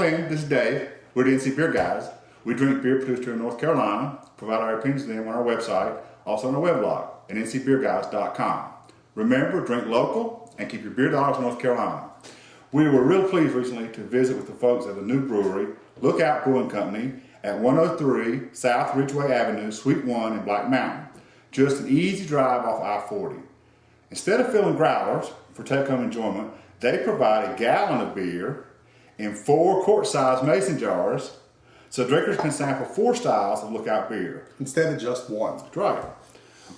Lynn, this is Dave. We're the NC Beer Guys. We drink beer produced here in North Carolina, provide our opinions to them on our website, also on our weblog at NCBeerGuys.com. Remember, drink local and keep your beer dollars in North Carolina. We were real pleased recently to visit with the folks at the new brewery, Lookout Brewing Company, at 103 South Ridgeway Avenue, Suite 1 in Black Mountain. Just an easy drive off I-40. Instead of filling growlers for take-home enjoyment, they provide a gallon of beer in 4 quart-sized mason jars so drinkers can sample 4 styles of Lookout beer. Instead of just one. That's right.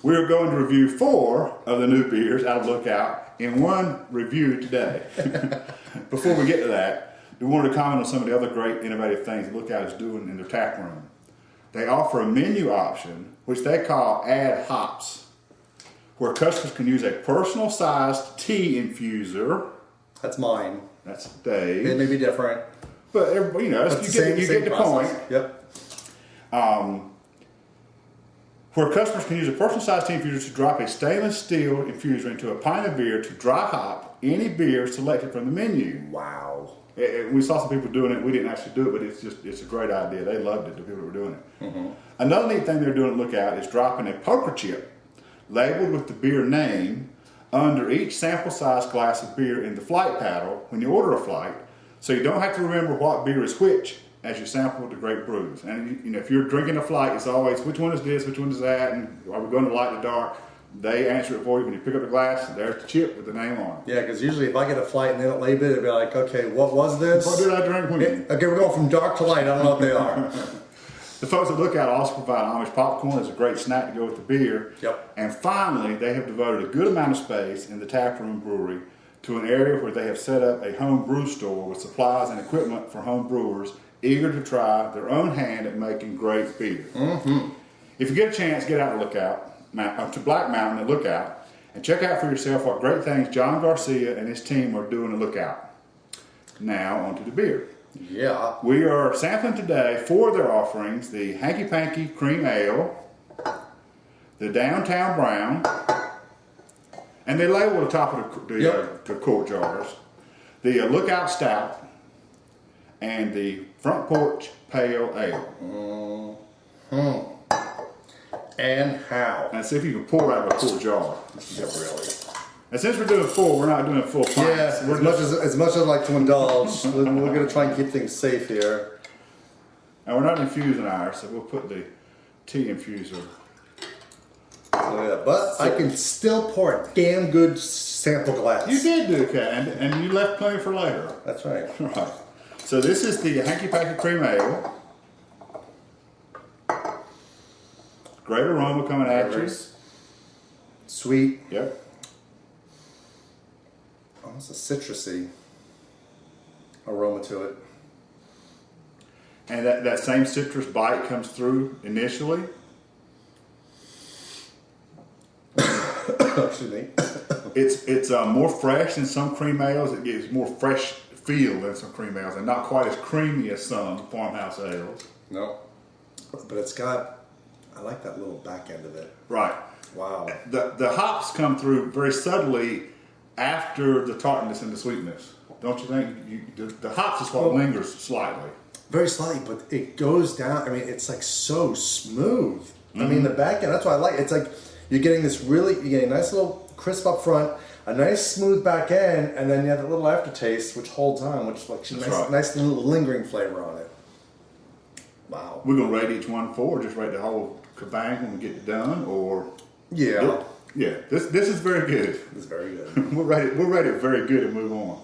We are going to review 4 of the new beers out of Lookout in one review today. Before we get to that, we wanted to comment on some of the other great innovative things that Lookout is doing in their tap room. They offer a menu option, which they call Add Hops, where customers can use a personal-sized tea infuser. That's mine. That's Dave. It may be different. But you know, you get the point. Yep. Where customers can use a personal-sized tea infuser to drop a stainless steel infuser into a pint of beer to dry hop any beer selected from the menu. Wow. We saw some people doing it. We didn't actually do it, but it's a great idea. They loved it, the people that were doing it. Mm-hmm. Another neat thing they're doing at Lookout is dropping a poker chip labeled with the beer name under each sample-sized glass of beer in the flight paddle when you order a flight, so you don't have to remember what beer is which as you sample the great brews. And you know, if you're drinking a flight, it's always which one is this, which one is that, and are we going to light the dark? They answer it for you when you pick up the glass. There's the chip with the name on it. Yeah, because usually if I get a flight and they don't label it, it'll be like, okay, what was this? What did I drink when? Okay, we're going from dark to light. I don't know what they are. The folks at Lookout also provide Amish popcorn as a great snack to go with the beer. Yep. And finally, they have devoted a good amount of space in the taproom brewery to an area where they have set up a home brew store with supplies and equipment for home brewers eager to try their own hand at making great beer. Mm-hmm. If you get a chance, get out to Lookout, up to Black Mountain at Lookout, and check out for yourself what great things John Garcia and his team are doing at Lookout. Now, on to the beer. Yeah. We are sampling today 4 of their offerings: the Hanky Panky Cream Ale, the Downtown Brown, and they label the top of the quart jars, the Lookout Stout, and the Front Porch Pale Ale. Mm-hmm. And how? And see if you can pour out of a quart jar. Yeah, really. And since we're doing 4, we're not doing full pints. Yeah, as much as I like to indulge, we're going to try and keep things safe here. And we're not infusing ours, so we'll put the tea infuser. Oh, yeah, but I can still pour a damn good sample glass. You did do, Kat, and you left plenty for later. That's right. Right. So this is the Hanky Panky Cream Ale. Great aroma coming at you. Sweet. Yep. Almost a citrusy aroma to it. And that same citrus bite comes through initially. Excuse me. It's more fresh than some cream ales. It gives more fresh feel than some cream ales, and not quite as creamy as some farmhouse ales. No. But it's got, I like that little back end of it. Right. Wow. The hops come through very subtly after the tartness and the sweetness. Don't you think? The hops is what lingers slightly. Very slightly, but it goes down. I mean, it's like so smooth. Mm-hmm. I mean, the back end, that's what I like. It's like you're getting a nice little crisp up front, a nice smooth back end, and then you have a little aftertaste which holds on, which is like nice little lingering flavor on it. Wow. We're going to rate each one 4, just rate the whole kabang when we get it done, or... Yeah. Yeah, this is very good. It's very good. we'll rate it very good and move on.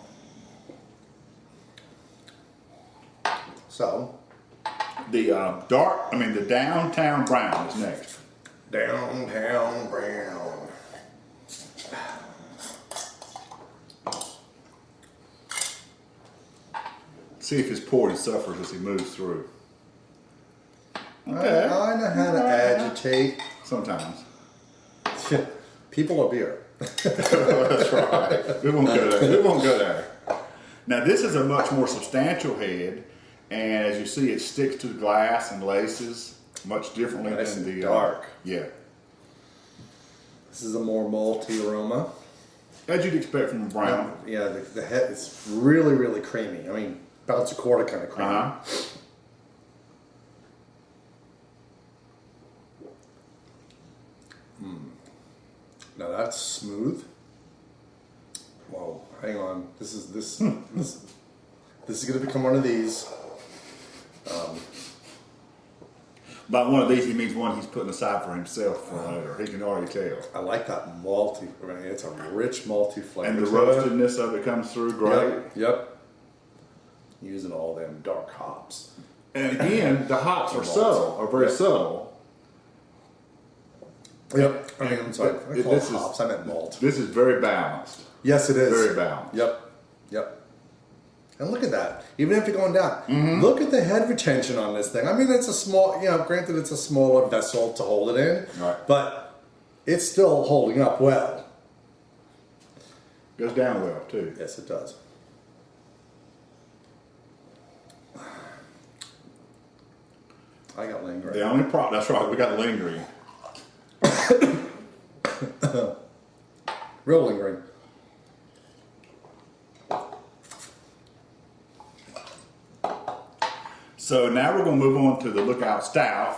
So, the Downtown Brown is next. Downtown Brown. See if his pouring suffers as he moves through. Okay. I know how to agitate. Sometimes. People or beer. That's right. We won't go there. Now this is a much more substantial head, and as you see, it sticks to the glass and laces much differently than the dark. Yeah. This is a more malty aroma. As you'd expect from a brown. Yeah, the head is really, really creamy. I mean, bounce a quarter kind of cream. Now that's smooth. Whoa, hang on. This is going to become one of these. By one of these, he means one he's putting aside for himself for later. He can already tell. I like that malty. I mean, it's a rich malty flavor. And the roastedness of it comes through great. Yep. Using all them dark hops. And again, the hops are subtle, are very subtle. Yep. I mean, I'm sorry. I call it hops. I meant malt. This is very balanced. Yes, it is. Very balanced. Yep. And look at that. Even if you're going down, look at the head retention on this thing. I mean, it's a small, granted it's a smaller vessel to hold it in, right. But it's still holding up well. Goes down well, too. Yes, it does. I got lingering. The only problem, that's right, we got lingering. Real lingering. So now we're going to move on to the Lookout Stout,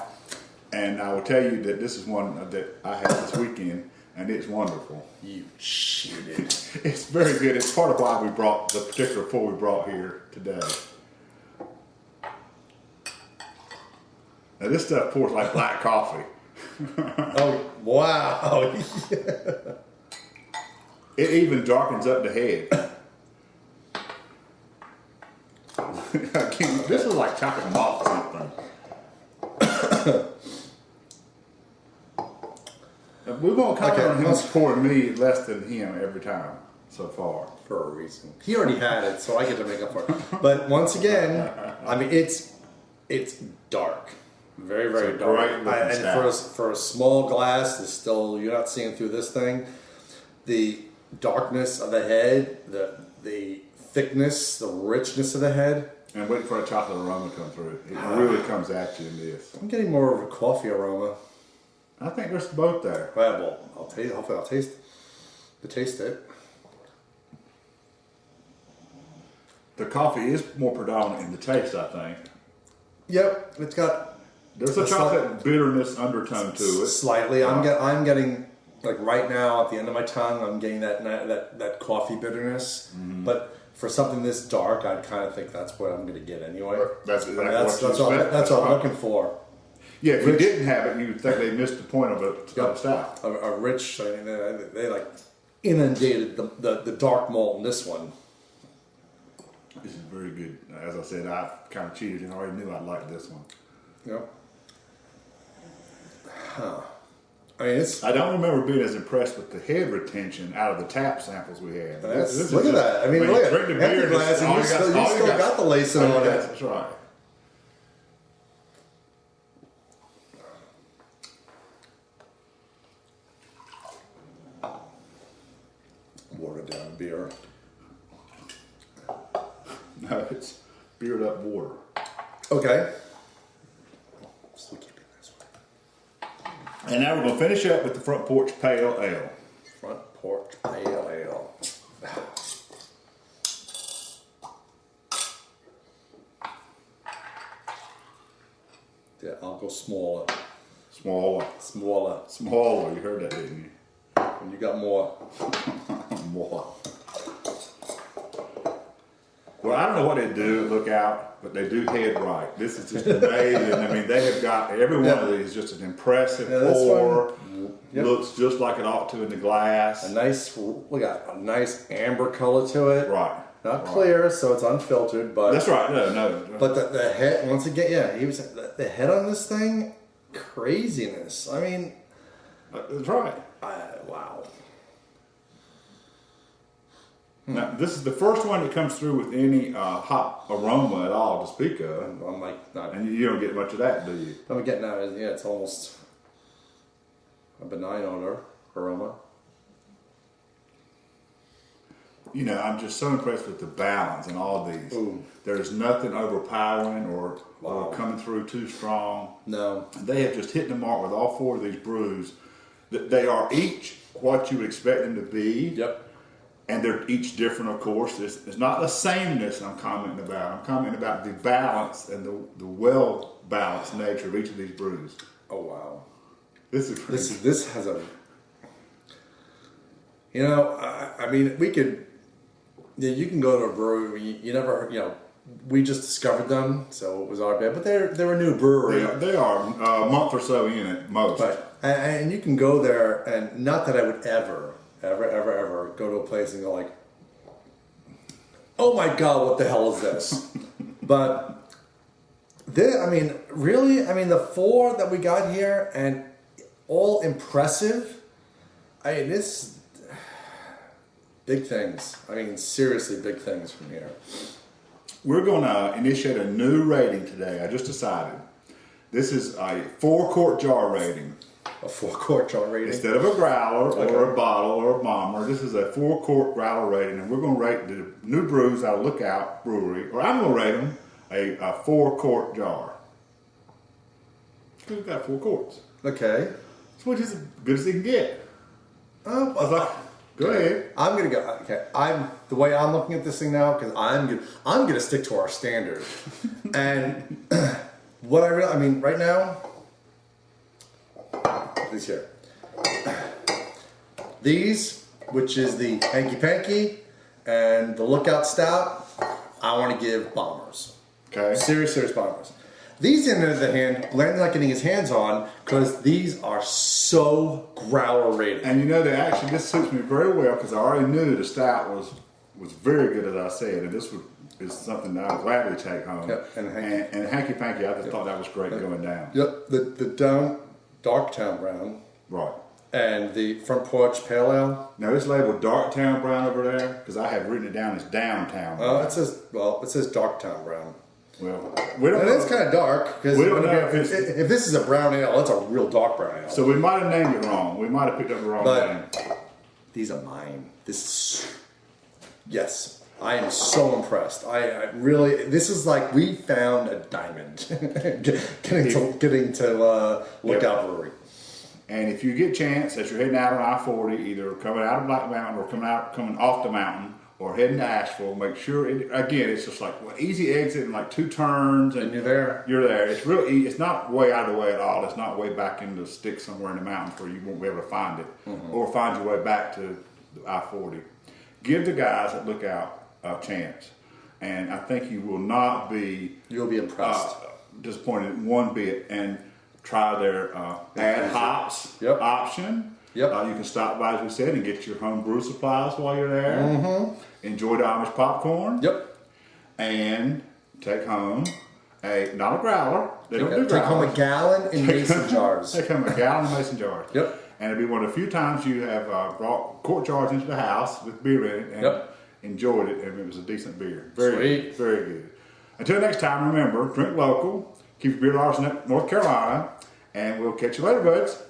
and I will tell you that this is one that I had this weekend, and it's wonderful. You shoot it. It's very good. It's part of why we brought the particular pour we brought here today. Now this stuff pours like black coffee. Oh, wow. It even darkens up the head. This is like chocolate malt or something. We won't comment on him pouring me less than him every time so far. For a reason. He already had it, so I get to make up for it. But once again, I mean, it's dark. Very, very dark. And for a small glass, it's still, you're not seeing through this thing. The darkness of the head, the thickness, the richness of the head. And waiting for a chocolate aroma to come through. It really comes at you in this. I'm getting more of a coffee aroma. I think there's both there. Well, hopefully I'll taste it. The coffee is more predominant in the taste, I think. Yep, it's got. There's a chocolate bitterness undertone to it. Slightly. I'm getting, like right now at the end of my tongue, I'm getting that coffee bitterness. Mm-hmm. But for something this dark, I'd kind of think that's what I'm going to get anyway. That's what I'm looking for. Yeah, if you didn't have it, you'd think they missed the point of a stout. A rich, I mean, they like inundated the dark malt in this one. This is very good. As I said, I kind of cheated and already knew I'd like this one. Yep. Huh. I mean, I don't remember being as impressed with the head retention out of the tap samples we had. Look at that. I mean, look at the beer glass, and you still got the lacing on it. That's right. Watered down beer. No, it's beered up water. Okay. Still keeping this one. And now we're going to finish up with the Front Porch Pale Ale. Front Porch Pale Ale. Yeah, I'll go smaller. Smaller. You heard that, didn't you? And you got more. More. Well, I don't know what they do at Lookout, but they do head right. This is just amazing. I mean, they have got every one of these just an impressive pour. Looks just like it ought to in the glass. We got a nice amber color to it. Right. Not clear, so it's unfiltered, but that's right. No. But the head, once again, he was the head on this thing, craziness. I mean, that's right. Wow. Now, this is the first one that comes through with any hop aroma at all to speak of. I'm like, and you don't get much of that, do you? I'm getting that. Yeah, it's almost a benign odor aroma. You know, I'm just so impressed with the balance in all of these. Ooh. There's nothing overpowering or coming through too strong. No. They have just hit the mark with all four of these brews. They are each what you would expect them to be. Yep. and they're each different, of course. It's not the sameness I'm commenting about. I'm commenting about the balance and the well-balanced nature of each of these brews. Oh, wow. This has a... You know, I mean, we could... Yeah, you can go to a brewery. You never, you know, we just discovered them, so it was our bad. But they're a new brewery. They are a month or so in it, most. But and you can go there, and not that I would ever go to a place and go like, oh my God, what the hell is this? But I mean, really, I mean, the 4 that we got here, and all impressive. I mean, this. Big things. I mean, seriously, big things from here. We're going to initiate a new rating today. I just decided. This is a 4-quart jar rating. A 4-quart jar rating? Instead of a growler or a bottle or a bomber, this is a 4-quart growler rating. And we're going to rate the new brews out of Lookout Brewery, or I'm going to rate them a 4-quart jar. Because we've got 4 quarts. Okay. So which is as good as it can get. I was like... Go ahead. I'm gonna go. Okay, the way I'm looking at this thing now, because I'm gonna stick to our standard. And what I mean, right now, these here, which is the Hanky Panky and the Lookout Stout, I want to give bombers. Okay. Serious bombers. These, in the other hand, Landon's not getting his hands on because these are so growler rated. And you know, this suits me very well because I already knew the stout was very good, as I said, and this is something that I'll gladly take home. Yep. And Hanky Panky, I just thought that was great going down. Yep, the Darktown Brown. Right. And the Front Porch Pale Ale. Now this labeled Darktown Brown over there because I have written it down as Downtown Brown. It says Darktown Brown. Well, we don't know. It's kind of dark because if this is a brown ale, it's a real dark brown ale. So we might have named it wrong. We might have picked up the wrong name. These are mine. Yes, I am so impressed. I really, this is like we found a diamond getting to Lookout Brewery. And if you get a chance as you're heading out on I-40, either coming out of Black Mountain or coming off the mountain, or heading to Asheville, make sure, it's just like easy exit in like 2 turns. And you're there. You're there. It's real easy. It's not way out of the way at all. It's not way back in the sticks somewhere in the mountains where you won't be able to find it. Or find your way back to I-40. Give the guys at Lookout a chance. And I think you will not be... You'll be impressed. Disappointed one bit. And try their add hops option. Yep. You can stop by, as we said, and get your home brew supplies while you're there. Enjoy the Amish popcorn. Yep. And take home not a growler. They don't do growlers. Take home a gallon in mason jars. Take home a gallon in mason jars. Yep. And it'll be one of the few times you have brought quart jars into the house with beer in it and enjoyed it, and it was a decent beer. Sweet. Very good. Until next time, remember, drink local, keep your beer laws in North Carolina, and we'll catch you later, buds.